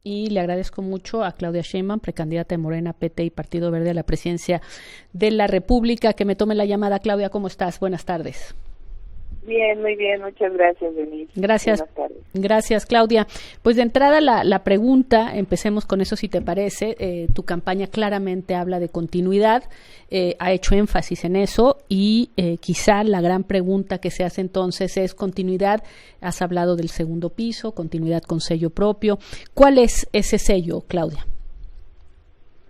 Y le agradezco mucho a Claudia Sheinbaum, precandidata de Morena, PT y Partido Verde a la presidencia de la República, que me tome la llamada. Claudia, ¿cómo estás? Buenas tardes. Bien, muy bien, muchas gracias, Denise. Gracias. Buenas tardes. Gracias, Claudia. Pues de entrada la pregunta, empecemos con eso si te parece. Tu campaña claramente habla de continuidad, ha hecho énfasis en eso y quizá la gran pregunta que se hace entonces es continuidad. Has hablado del segundo piso, continuidad con sello propio. ¿Cuál es ese sello, Claudia?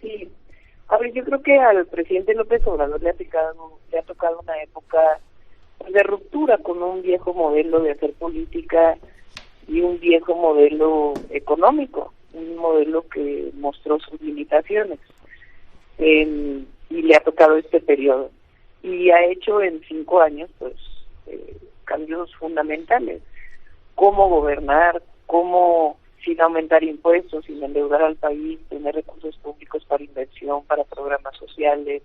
Sí, a ver, yo creo que al presidente López Obrador le ha tocado una época de ruptura con un viejo modelo de hacer política y un viejo modelo económico, un modelo que mostró sus limitaciones, y le ha tocado este periodo y ha hecho en 5 años pues cambios fundamentales: cómo gobernar, cómo sin aumentar impuestos, sin endeudar al país, tener recursos públicos para inversión, para programas sociales,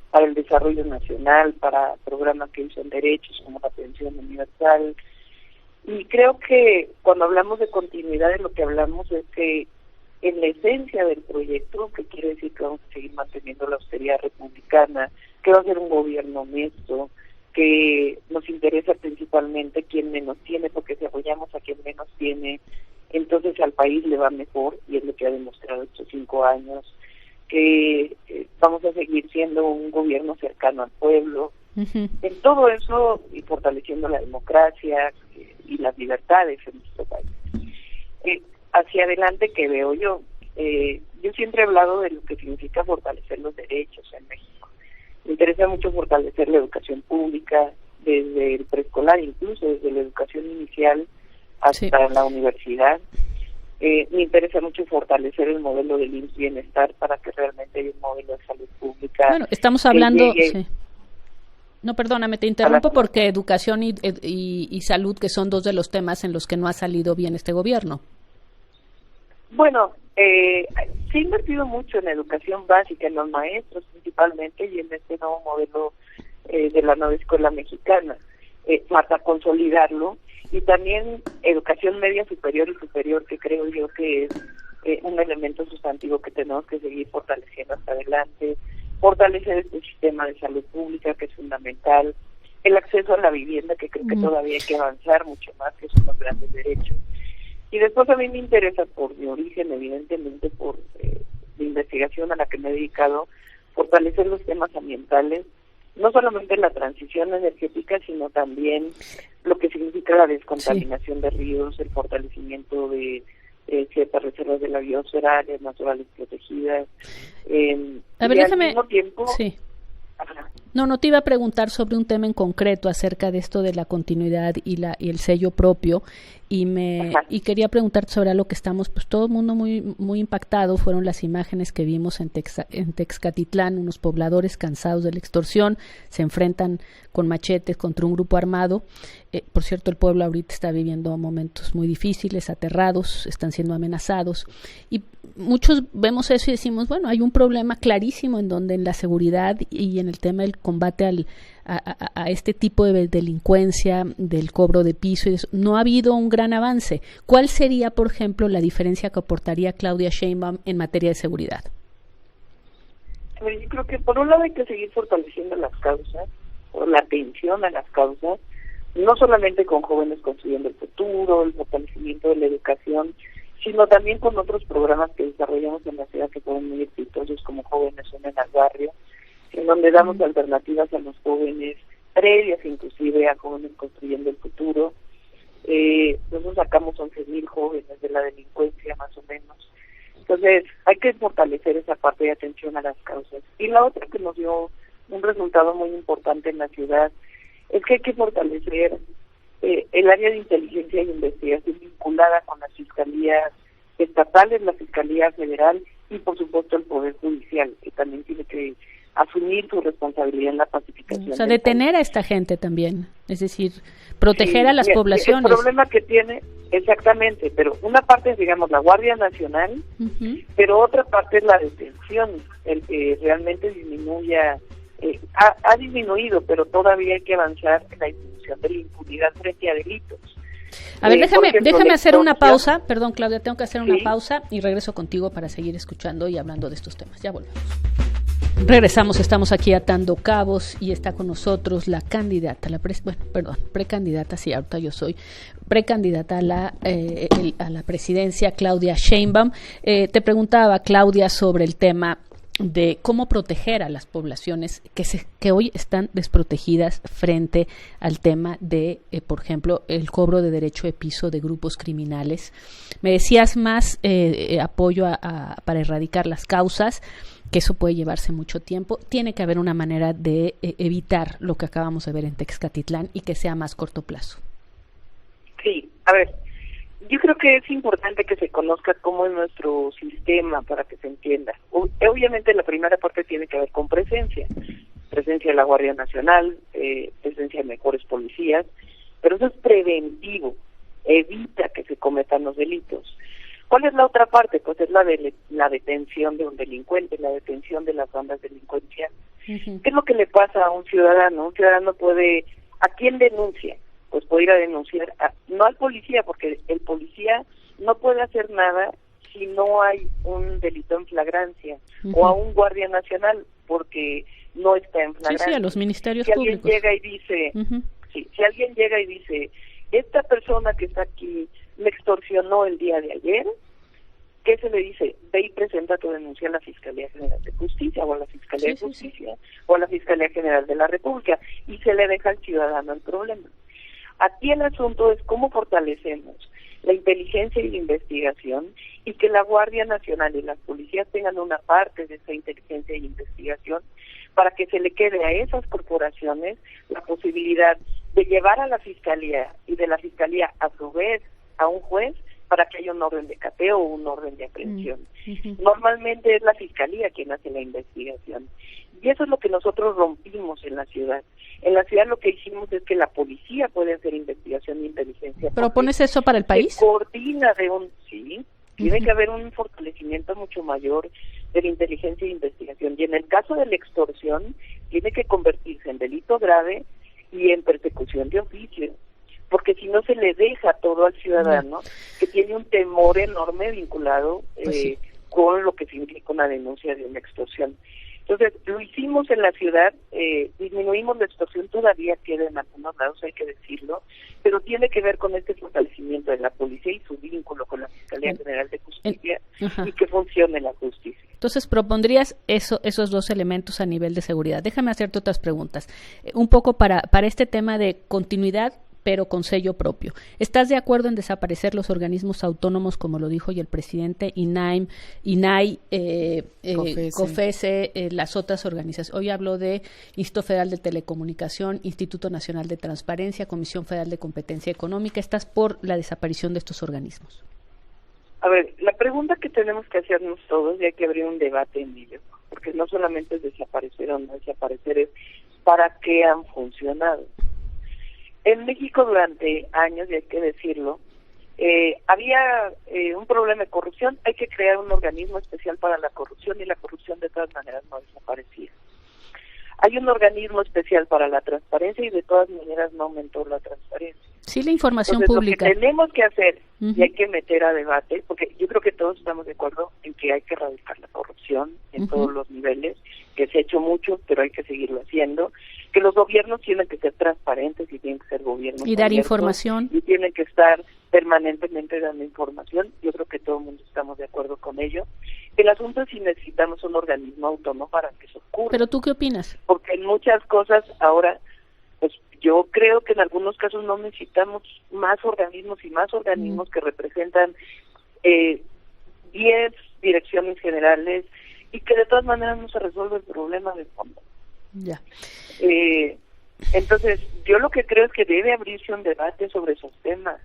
para el desarrollo nacional, para programas que usan derechos como la pensión universal. Y creo que cuando hablamos de continuidad, de lo que hablamos es que en la esencia del proyecto, que quiere decir que vamos a seguir manteniendo la austeridad republicana, que va a ser un gobierno honesto, que nos interesa principalmente quien menos tiene, porque si apoyamos a quien menos tiene, entonces al país le va mejor, y es lo que ha demostrado estos 5 años, que vamos a seguir siendo un gobierno cercano al pueblo. Uh-huh. En todo eso, y fortaleciendo la democracia y las libertades en nuestro país. Hacia adelante, ¿qué veo yo? Yo siempre he hablado de lo que significa fortalecer los derechos en México. Me interesa mucho fortalecer la educación pública, desde el preescolar, incluso desde la educación inicial hasta la universidad. Me interesa mucho fortalecer el modelo del IMSS Bienestar para que realmente haya un modelo de salud pública. Bueno, estamos hablando... Sí. No, perdóname, te interrumpo porque educación y salud, que son 2 de los temas en los que no ha salido bien este gobierno. Bueno, se ha invertido mucho en educación básica, en los maestros principalmente, y en este nuevo modelo de la nueva escuela mexicana, para consolidarlo. Y también educación media, superior y superior, que creo yo que es un elemento sustantivo que tenemos que seguir fortaleciendo hasta adelante. Fortalecer este sistema de salud pública, que es fundamental. El acceso a la vivienda, que creo que todavía hay que avanzar mucho más, que son los grandes derechos. Y después a mí me interesa, por mi origen, evidentemente, por mi investigación a la que me he dedicado, fortalecer los temas ambientales, no solamente la transición energética, sino también lo que significa la descontaminación de ríos, el fortalecimiento de ciertas reservas de la biosfera, áreas naturales protegidas. A ver, déjame... Al mismo tiempo... Sí. No te iba a preguntar sobre un tema en concreto acerca de esto de la continuidad y el sello propio, y quería preguntarte sobre algo que estamos, pues todo el mundo muy impactado. Fueron las imágenes que vimos en Texcatitlán, unos pobladores cansados de la extorsión, se enfrentan con machetes contra un grupo armado. Por cierto, el pueblo ahorita está viviendo momentos muy difíciles, aterrados, están siendo amenazados, y muchos vemos eso y decimos, bueno, hay un problema clarísimo en donde en la seguridad y en el tema del combate a este tipo de delincuencia, del cobro de piso, y eso, no ha habido un gran avance. ¿Cuál sería, por ejemplo, la diferencia que aportaría Claudia Sheinbaum en materia de seguridad? Yo creo que por un lado hay que seguir fortaleciendo las causas, o la atención a las causas, no solamente con Jóvenes Construyendo el Futuro, el fortalecimiento de la educación, sino también con otros programas que desarrollamos en la ciudad que fueron muy exitosos, como Jóvenes Unen al Barrio, en donde damos alternativas a los jóvenes, previas inclusive a Jóvenes Construyendo el Futuro. Nosotros sacamos 11,000 jóvenes de la delincuencia, más o menos. Entonces, hay que fortalecer esa parte de atención a las causas. Y la otra que nos dio un resultado muy importante en la ciudad es que hay que fortalecer el área de inteligencia e investigación vinculada con las fiscalías estatales, la Fiscalía Federal y, por supuesto, el Poder Judicial, que también tiene que asumir su responsabilidad en la pacificación. O sea, detener a esta gente también, es decir, proteger a las poblaciones. El problema que tiene, exactamente, pero una parte es, digamos, la Guardia Nacional, pero otra parte es la detención, el que realmente disminuya, ha disminuido, pero todavía hay que avanzar en la disminución de la impunidad frente a delitos. A ver, déjame hacer una pausa. Perdón, Claudia, tengo que hacer una pausa y regreso contigo para seguir escuchando y hablando de estos temas. Ya volvemos. Regresamos, estamos aquí atando cabos y está con nosotros la candidata, precandidata, sí, ahorita yo soy precandidata a la presidencia, Claudia Sheinbaum. Te preguntaba, Claudia, sobre el tema de cómo proteger a las poblaciones que hoy están desprotegidas frente al tema de, por ejemplo, el cobro de derecho de piso de grupos criminales. Me decías más apoyo para erradicar las causas, que eso puede llevarse mucho tiempo. Tiene que haber una manera de evitar lo que acabamos de ver en Texcatitlán y que sea a más corto plazo. Sí, a ver, yo creo que es importante que se conozca cómo es nuestro sistema para que se entienda. Obviamente la primera parte tiene que ver con presencia de la Guardia Nacional, presencia de mejores policías, pero eso es preventivo, evita que se cometan los delitos. ¿Cuál es la otra parte? Pues es la detención de un delincuente, la detención de las bandas delincuenciales. Uh-huh. ¿Qué es lo que le pasa a un ciudadano? Un ciudadano puede, ¿a quién denuncia? Pues puede ir a denunciar, no al policía, porque el policía no puede hacer nada si no hay un delito en flagrancia, uh-huh, o a un guardia nacional, porque no está en flagrancia. Sí, a los ministerios públicos. Alguien llega y dice, uh-huh, si alguien llega y dice, esta persona que está aquí me extorsionó el día de ayer, ¿qué se le dice? Ve y presenta tu denuncia a la Fiscalía General de Justicia, o a la Fiscalía de Justicia, o a la Fiscalía General de la República, y se le deja al ciudadano el problema. Aquí el asunto es cómo fortalecemos la inteligencia y la investigación, y que la Guardia Nacional y las policías tengan una parte de esa inteligencia y investigación para que se le quede a esas corporaciones la posibilidad de llevar a la Fiscalía, y de la Fiscalía a su vez a un juez, para que haya un orden de cateo o un orden de aprehensión. Uh-huh. Normalmente es la Fiscalía quien hace la investigación. Y eso es lo que nosotros rompimos en la ciudad. En la ciudad lo que hicimos es que la policía puede hacer investigación de inteligencia. ¿Propones eso para el país? Se coordina tiene que haber un fortalecimiento mucho mayor de la inteligencia e investigación. Y en el caso de la extorsión, tiene que convertirse en delito grave y en persecución de oficio, porque si no se le deja todo al ciudadano, que tiene un temor enorme vinculado con lo que significa una denuncia de una extorsión. Entonces, lo hicimos en la ciudad, disminuimos la extorsión, todavía queda en algunos lados, hay que decirlo, pero tiene que ver con este fortalecimiento de la policía y su vínculo con la Fiscalía General de Justicia, y que funcione la justicia. Entonces, propondrías esos dos elementos a nivel de seguridad. Déjame hacerte otras preguntas. Un poco para este tema de continuidad, pero con sello propio. ¿Estás de acuerdo en desaparecer los organismos autónomos, como lo dijo hoy el presidente, INAI, COFESE, las otras organizaciones? Hoy habló de Instituto Federal de Telecomunicación, Instituto Nacional de Transparencia, Comisión Federal de Competencia Económica. ¿Estás por la desaparición de estos organismos? A ver, la pregunta que tenemos que hacernos todos, y hay que abrir un debate en ello, porque no solamente es desaparecer o no desaparecer, es ¿para qué han funcionado? En México durante años, y hay que decirlo, había un problema de corrupción. Hay que crear un organismo especial para la corrupción, y la corrupción de todas maneras no desaparecía. Hay un organismo especial para la transparencia, y de todas maneras no aumentó la transparencia. Sí, la información Entonces, pública. Lo que tenemos que hacer, y hay que meter a debate, porque yo creo que todos estamos de acuerdo en que hay que erradicar la corrupción en todos los niveles, que se ha hecho mucho, pero hay que seguirlo haciendo, que los gobiernos tienen que ser transparentes y tienen que ser gobiernos y dar abiertos, información, y tienen que estar permanentemente dando información. Yo creo que todo el mundo estamos de acuerdo con ello. El asunto es si necesitamos un organismo autónomo para que eso ocurra. ¿Pero tú qué opinas? Porque en muchas cosas ahora, pues yo creo que en algunos casos no necesitamos más organismos, y más organismos que representan 10 direcciones generales, y que de todas maneras no se resuelve el problema de fondo. Ya. Entonces, yo lo que creo es que debe abrirse un debate sobre esos temas.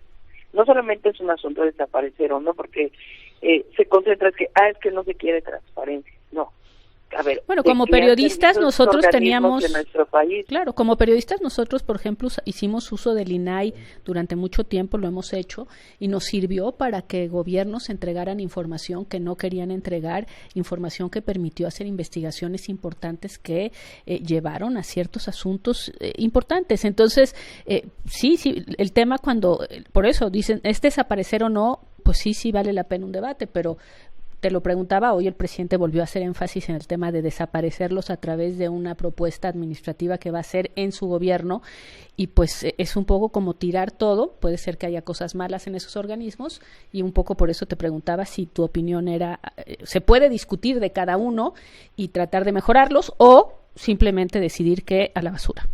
No solamente es un asunto de desaparecer o no, porque se concentra es que no se quiere transparencia. No, a ver, bueno, como periodistas nosotros teníamos, de nuestro país. Claro, como periodistas nosotros, por ejemplo, hicimos uso del INAI durante mucho tiempo, lo hemos hecho, y nos sirvió para que gobiernos entregaran información que no querían entregar, información que permitió hacer investigaciones importantes que llevaron a ciertos asuntos importantes. Entonces, sí, el tema por eso dicen, ¿es desaparecer o no? Pues sí vale la pena un debate, pero te lo preguntaba, hoy el presidente volvió a hacer énfasis en el tema de desaparecerlos a través de una propuesta administrativa que va a hacer en su gobierno, y pues es un poco como tirar todo. Puede ser que haya cosas malas en esos organismos, y un poco por eso te preguntaba si tu opinión era, se puede discutir de cada uno y tratar de mejorarlos, o simplemente decidir que a la basura.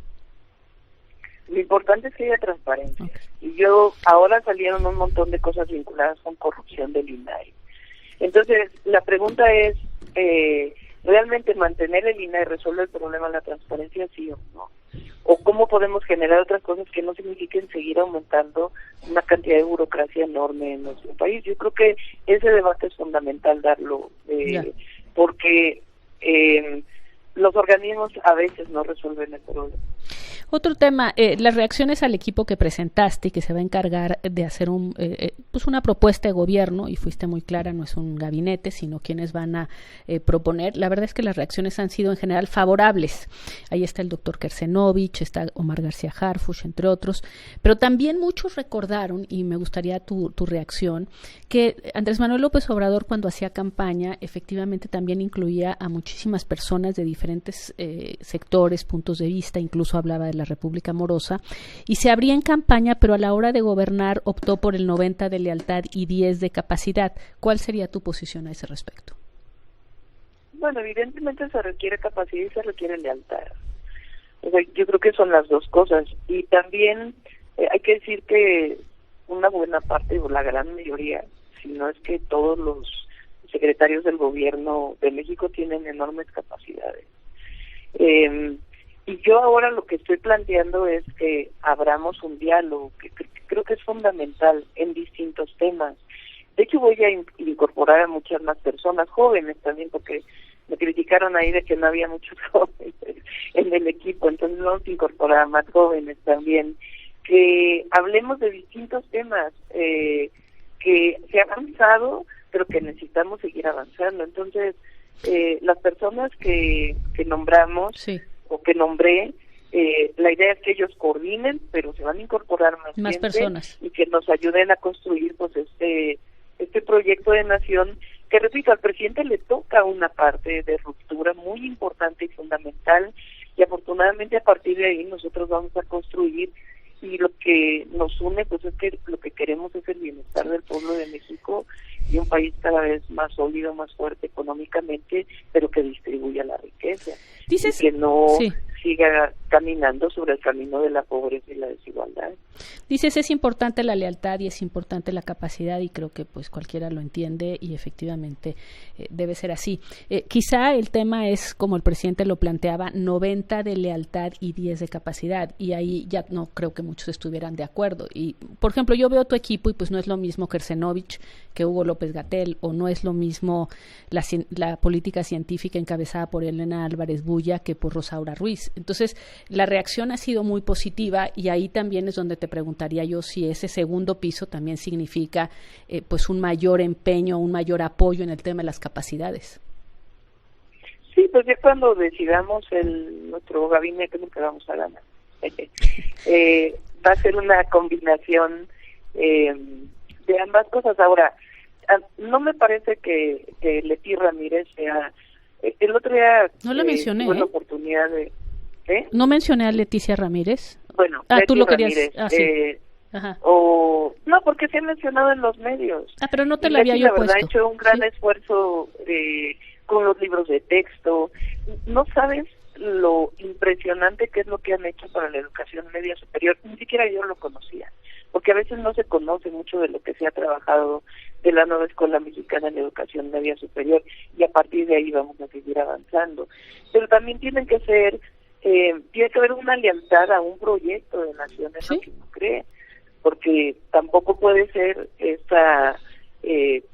Lo importante es que haya transparencia. Okay. Y ahora salieron un montón de cosas vinculadas con corrupción del INAI. Entonces, la pregunta es, ¿realmente mantener el INAI resuelve el problema de la transparencia, sí o no? ¿O cómo podemos generar otras cosas que no signifiquen seguir aumentando una cantidad de burocracia enorme en nuestro país? Yo creo que ese debate es fundamental darlo, porque los organismos a veces no resuelven el problema. Otro tema, las reacciones al equipo que presentaste y que se va a encargar de hacer pues una propuesta de gobierno, y fuiste muy clara, no es un gabinete, sino quienes van a proponer. La verdad es que las reacciones han sido en general favorables. Ahí está el doctor Kersenovich, está Omar García Harfuch, entre otros, pero también muchos recordaron, y me gustaría tu reacción, que Andrés Manuel López Obrador, cuando hacía campaña, efectivamente también incluía a muchísimas personas de diferentes sectores, puntos de vista, incluso hablaba de la República Amorosa, y se abría en campaña, pero a la hora de gobernar optó por el 90 de lealtad y 10 de capacidad. ¿Cuál sería tu posición a ese respecto? Bueno, evidentemente se requiere capacidad y se requiere lealtad. O sea, yo creo que son las dos cosas. Y también hay que decir que una buena parte, o la gran mayoría, si no es que todos los secretarios del gobierno de México tienen enormes capacidades. Y yo ahora lo que estoy planteando es que abramos un diálogo, que creo que es fundamental en distintos temas. De hecho, voy a incorporar a muchas más personas, jóvenes también, porque me criticaron ahí de que no había muchos jóvenes en el equipo, entonces vamos a incorporar a más jóvenes también, que hablemos de distintos temas, que se ha avanzado, pero que necesitamos seguir avanzando. Entonces, las personas que nombramos, sí, o que nombré, la idea es que ellos coordinen, pero se van a incorporar más personas y que nos ayuden a construir pues este proyecto de nación, que repito, al presidente le toca una parte de ruptura muy importante y fundamental, y afortunadamente a partir de ahí nosotros vamos a construir, y lo que nos une pues es que lo que queremos es el bienestar del pueblo de México y un país cada vez más sólido, más fuerte económicamente, pero que distribuya la riqueza. Dices, y que no sí, siga caminando sobre el camino de la pobreza y la desigualdad. Dices, es importante la lealtad y es importante la capacidad, y creo que pues cualquiera lo entiende, y efectivamente debe ser así. Quizá el tema es, como el presidente lo planteaba, 90 de lealtad y 10 de capacidad, y ahí ya no creo que muchos estuvieran de acuerdo. Y, por ejemplo, yo veo tu equipo y pues no es lo mismo Kersenovich que Hugo López-Gatell, o no es lo mismo la política científica encabezada por Elena Álvarez Bulla que por Rosaura Ruiz. Entonces, la reacción ha sido muy positiva, y ahí también es donde te preguntaría yo si ese segundo piso también significa pues un mayor empeño, un mayor apoyo en el tema de las capacidades. Sí, pues ya cuando decidamos nuestro gabinete, lo que vamos a ganar. Va a ser una combinación de ambas cosas. Ahora, no me parece que Leti Ramírez sea... El otro día no la mencioné, tuve la oportunidad de... No mencioné a Leticia Ramírez. Bueno, tú lo querías. Ramírez, sí. Ajá. No, porque se ha mencionado en los medios. Pero no te la había yo puesto. La verdad, ha hecho un gran ¿sí? esfuerzo con los libros de texto. No sabes lo impresionante que es lo que han hecho para la educación media superior. Ni siquiera yo lo conocía, porque a veces no se conoce mucho de lo que se ha trabajado de la nueva escuela mexicana en educación media superior, y a partir de ahí vamos a seguir avanzando. Pero también tiene que haber una lealtad a un proyecto de nación, en ¿sí? lo que uno cree, porque tampoco puede ser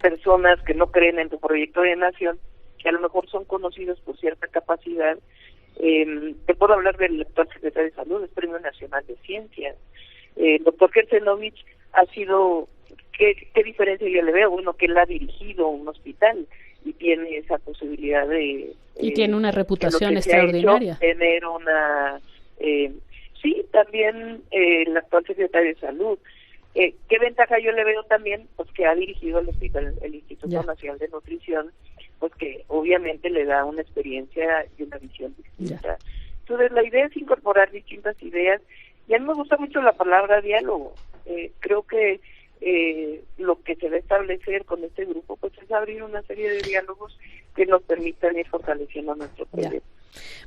personas que no creen en tu proyecto de nación que a lo mejor son conocidos por cierta capacidad. Te puedo hablar del actual secretario de Salud, es Premio Nacional de Ciencias. El doctor Kersenovich ha sido, ¿qué diferencia yo le veo? Bueno, que él ha dirigido un hospital y tiene esa posibilidad de... Y tiene una reputación extraordinaria. Tener una... sí, también el actual secretario de Salud. ¿Qué ventaja yo le veo también? Pues que ha dirigido el hospital, el Instituto Nacional de Nutrición, pues que obviamente le da una experiencia y una visión distinta. Entonces la idea es incorporar distintas ideas, y a mí me gusta mucho la palabra diálogo. Creo que lo que se va a establecer con este grupo pues es abrir una serie de diálogos que nos permitan ir fortaleciendo nuestro proyecto.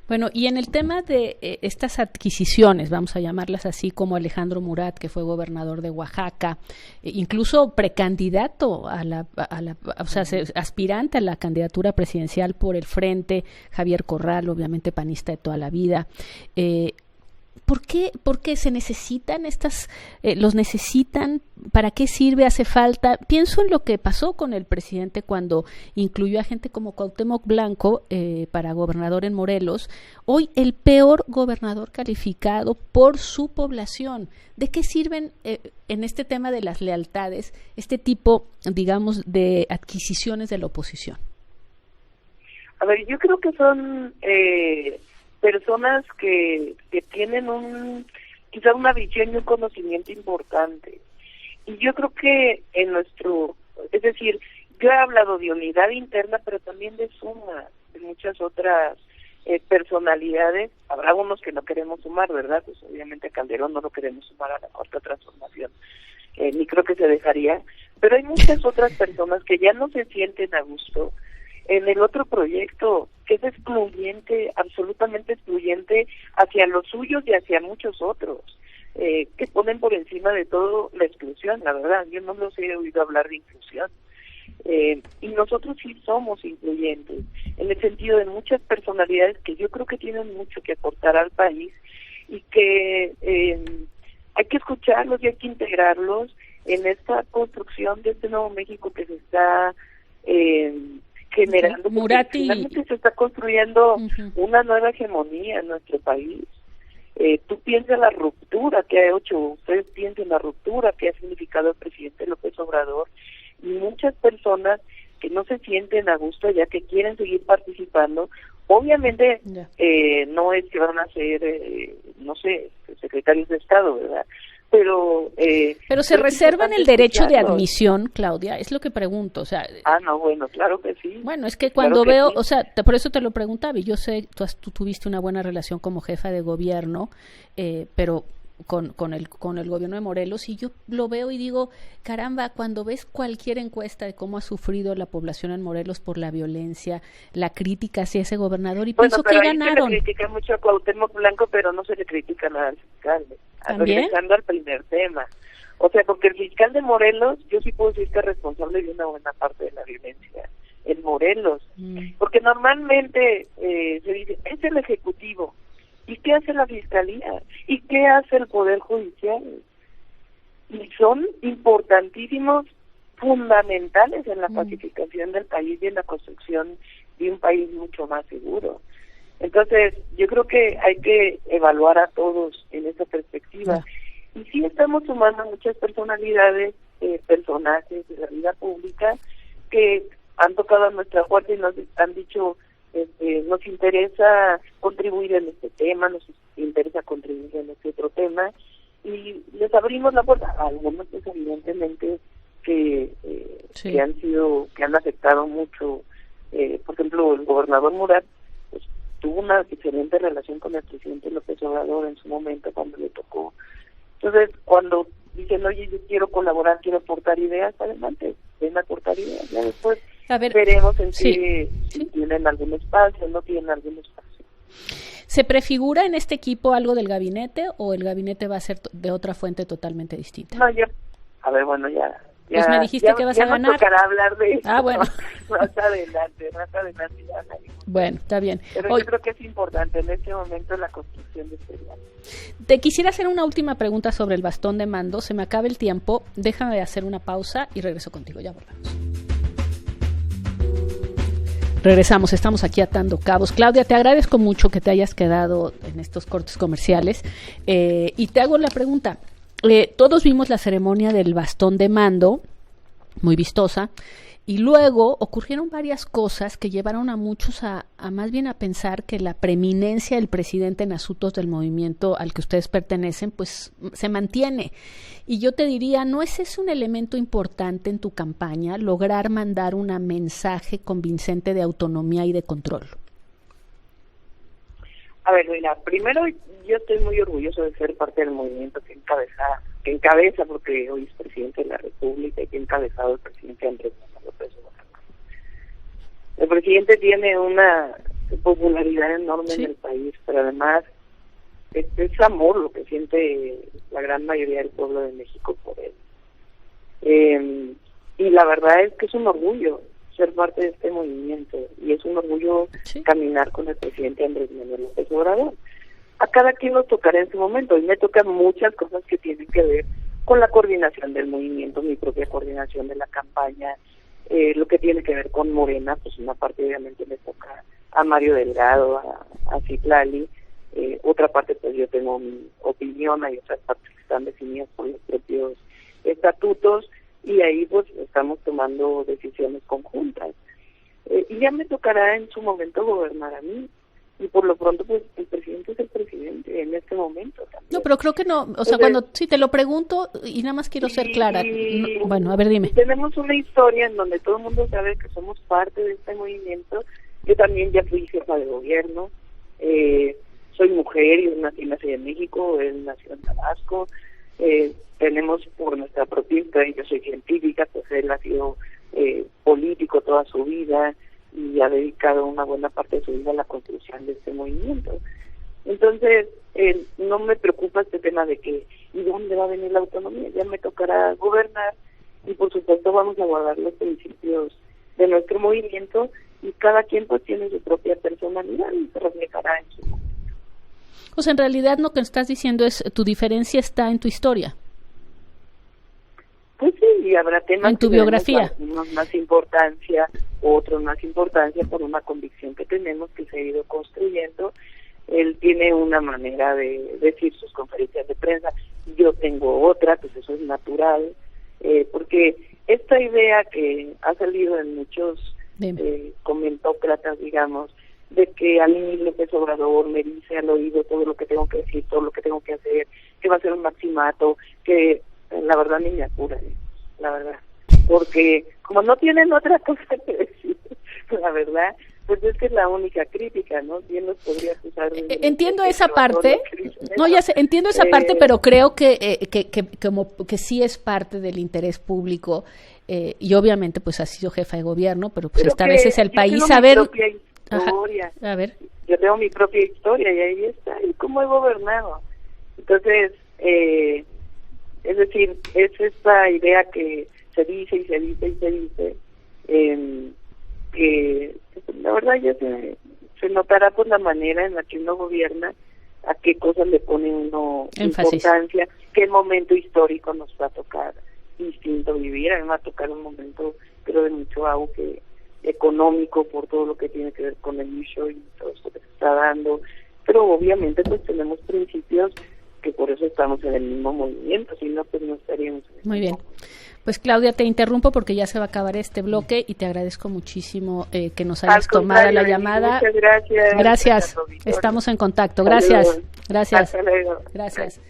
Bueno, y en el tema de estas adquisiciones, vamos a llamarlas así, como Alejandro Murat, que fue gobernador de Oaxaca, incluso precandidato o sea, aspirante a la candidatura presidencial por el Frente, Javier Corral, obviamente panista de toda la vida. ¿Por qué se necesitan los necesitan? ¿Para qué sirve? ¿Hace falta? Pienso en lo que pasó con el presidente cuando incluyó a gente como Cuauhtémoc Blanco para gobernador en Morelos, hoy el peor gobernador calificado por su población. ¿De qué sirven en este tema de las lealtades este tipo, digamos, de adquisiciones de la oposición? A ver, yo creo que son... personas que tienen quizá una visión y un conocimiento importante. Y yo creo que es decir, yo he hablado de unidad interna, pero también de suma, de muchas otras personalidades. Habrá unos que no queremos sumar, ¿verdad? Pues obviamente a Calderón no lo queremos sumar a la Cuarta Transformación, ni creo que se dejaría, pero hay muchas otras personas que ya no se sienten a gusto en el otro proyecto, que es excluyente, absolutamente excluyente hacia los suyos y hacia muchos otros, que ponen por encima de todo la exclusión. La verdad, yo no los he oído hablar de inclusión, y nosotros sí somos incluyentes, en el sentido de muchas personalidades que yo creo que tienen mucho que aportar al país, y que hay que escucharlos y hay que integrarlos en esta construcción de este nuevo México que se está generando. Finalmente se está construyendo una nueva hegemonía en nuestro país. Tú piensas la ruptura que ha hecho, ustedes piensan la ruptura que ha significado el presidente López Obrador, y muchas personas que no se sienten a gusto ya que quieren seguir participando. Obviamente no es que van a ser, no sé, secretarios de Estado, ¿verdad? Pero se reservan el derecho de admisión, Claudia, es lo que pregunto, o sea... no, bueno, claro que sí. Bueno, es que cuando veo, sí. O sea, por eso te lo preguntaba, y yo sé, tú tuviste una buena relación como jefa de gobierno, pero con el gobierno de Morelos, y yo lo veo y digo, caramba, cuando ves cualquier encuesta de cómo ha sufrido la población en Morelos por la violencia, la crítica hacia ese gobernador, y pienso que ganaron. Se le critica mucho a Cuauhtémoc Blanco, pero no se le critica nada al fiscal. Regresando al primer tema. O sea, porque el fiscal de Morelos, yo sí puedo decir que es responsable de una buena parte de la violencia en Morelos. Porque normalmente se dice, es el Ejecutivo. ¿Y qué hace la Fiscalía? ¿Y qué hace el Poder Judicial? Y son importantísimos, fundamentales en la pacificación del país y en la construcción de un país mucho más seguro. Entonces, yo creo que hay que evaluar a todos en esa perspectiva. Y sí estamos sumando muchas personalidades, personajes de la vida pública que han tocado a nuestra puerta y nos han dicho, nos interesa contribuir en este tema, nos interesa contribuir en este otro tema, y les abrimos la puerta a algunos, pues evidentemente que han afectado mucho. Por ejemplo, el gobernador Murat pues tuvo una excelente relación con el presidente López Obrador en su momento cuando le tocó. Entonces, cuando dicen, oye, yo quiero colaborar, quiero aportar ideas, adelante, ven a aportar ideas. Ya después veremos en si tienen algún espacio, no tienen algún espacio. ¿Se prefigura en este equipo algo del gabinete o el gabinete va a ser de otra fuente totalmente distinta? No, ya pues me dijiste que vas a ganar. Ya tocará hablar de eso. Bueno. Más adelante ya hablaremos. Bueno, está bien. Pero yo creo que es importante en este momento la construcción de este diálogo. Te quisiera hacer una última pregunta sobre el bastón de mando. Se me acaba el tiempo. Déjame hacer una pausa y regreso contigo. Ya volvemos. Regresamos, estamos aquí atando cabos. Claudia, te agradezco mucho que te hayas quedado en estos cortes comerciales y te hago la pregunta. Todos vimos la ceremonia del bastón de mando, muy vistosa, y luego ocurrieron varias cosas que llevaron a muchos a más bien a pensar que la preeminencia del presidente en asuntos del movimiento al que ustedes pertenecen, pues se mantiene. Y yo te diría, ¿no es ese un elemento importante en tu campaña, lograr mandar un mensaje convincente de autonomía y de control? A ver, mira, primero yo estoy muy orgulloso de ser parte del movimiento que encabeza, porque hoy es presidente de la República y que ha encabezado el presidente Andrés Manuel López Obrador. El presidente tiene una popularidad enorme en el país, pero además es amor lo que siente la gran mayoría del pueblo de México por él. Y la verdad es que es un orgullo ser parte de este movimiento y es un orgullo caminar con el presidente Andrés Manuel López Obrador. A cada quien nos tocará en su momento, y me tocan muchas cosas que tienen que ver con la coordinación del movimiento, mi propia coordinación de la campaña, lo que tiene que ver con Morena, pues una parte obviamente me toca a Mario Delgado, a Citlali, otra parte pues yo tengo mi opinión, hay otras partes que están definidas por los propios estatutos, y ahí pues estamos tomando decisiones conjuntas. Y ya me tocará en su momento gobernar a mí, y por lo pronto pues el presidente es el presidente en este momento también. No, pero creo que no, o sea, cuando sí te lo pregunto y nada más quiero ser clara. No, bueno, a ver, dime. Tenemos una historia en donde todo el mundo sabe que somos parte de este movimiento. Yo también ya fui jefa de gobierno, soy mujer y nací en la Ciudad de México, él nació en Tabasco, tenemos por nuestra propia historia, yo soy científica, pues él ha sido político toda su vida y ha dedicado una buena parte de su vida a la construcción de este movimiento. Entonces, no me preocupa este tema de que, ¿y dónde va a venir la autonomía? Ya me tocará gobernar y por supuesto vamos a guardar los principios de nuestro movimiento y cada quien pues tiene su propia personalidad y se reflejará en su momento. O sea, en realidad lo que estás diciendo es, tu diferencia está en tu historia. Pues sí, y habrá temas en tu biografía. Unos más importancia, otros más importancia por una convicción que tenemos que se ha ido construyendo. Él tiene una manera de decir sus conferencias de prensa, yo tengo otra, pues eso es natural, porque esta idea que ha salido en muchos comentócratas, digamos, de que a mí López Obrador me dice al oído todo lo que tengo que decir, todo lo que tengo que hacer, que va a ser un maximato, que la verdad ni me apura, la verdad, porque como no tienen otra cosa que decir, la verdad, pues es que es la única crítica, ¿no? Bien los podría acusar de entiendo esa parte, no, ya sé, entiendo esa parte, pero creo que como que sí es parte del interés público, y obviamente pues ha sido jefa de gobierno, pero pues esta vez es el país saber. Historia. Ajá. A ver. Yo tengo mi propia historia y ahí está, y cómo he gobernado. Entonces, es decir, es esta idea que se dice y se dice y se dice, que la verdad ya se notará por la manera en la que uno gobierna, a qué cosas le pone uno importancia, qué momento histórico nos va a tocar distinto vivir. A mí me va a tocar un momento, creo, de mucho auge económico por todo lo que tiene que ver con el nearshoring y todo esto que se está dando, pero obviamente pues tenemos principios que por eso estamos en el mismo movimiento, si no pues no estaríamos en el Muy mismo. Bien. Pues Claudia, te interrumpo porque ya se va a acabar este bloque y te agradezco muchísimo que nos hayas tomado la llamada. Muchas gracias. Gracias. Estamos en contacto. Gracias. Saludos. Gracias. Hasta luego. Gracias.